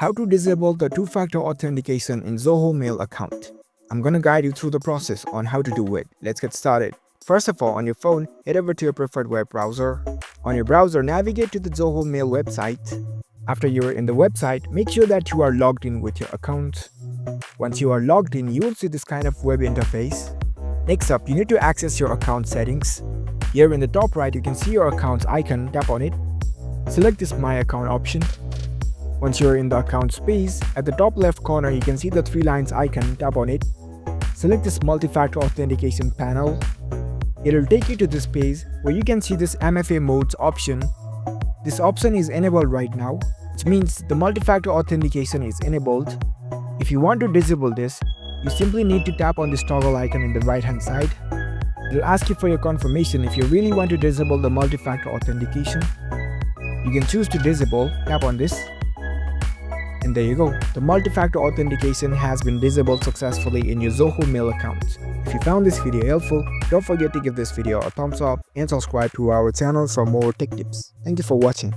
How to disable the two-factor authentication in Zoho Mail account. I'm gonna guide you through the process on how to do it. Let's get started. First of all, on your phone, head over to your preferred web browser. On your browser, navigate to the Zoho Mail website. After you're in the website, make sure that you are logged in with your account. Once you are logged in, you will see this kind of web interface. Next up, you need to access your account settings. Here in the top right, you can see your account's icon. Tap on it. Select this My Account option. Once you're in the account space, at the top left corner you can see the 3 lines icon. Tap on it. Select this multi-factor authentication panel. It'll take you to this page where you can see this MFA modes option. This option is enabled right now, which means the multi-factor authentication is enabled. If you want to disable this, you simply need to tap on this toggle icon in the right hand side. It'll ask you for your confirmation if you really want to disable the multi-factor authentication. You can choose to disable. Tap on this. And there you go, the multi-factor authentication has been disabled successfully in your Zoho Mail account. If you found this video helpful, don't forget to give this video a thumbs up and subscribe to our channel for more tech tips. Thank you for watching.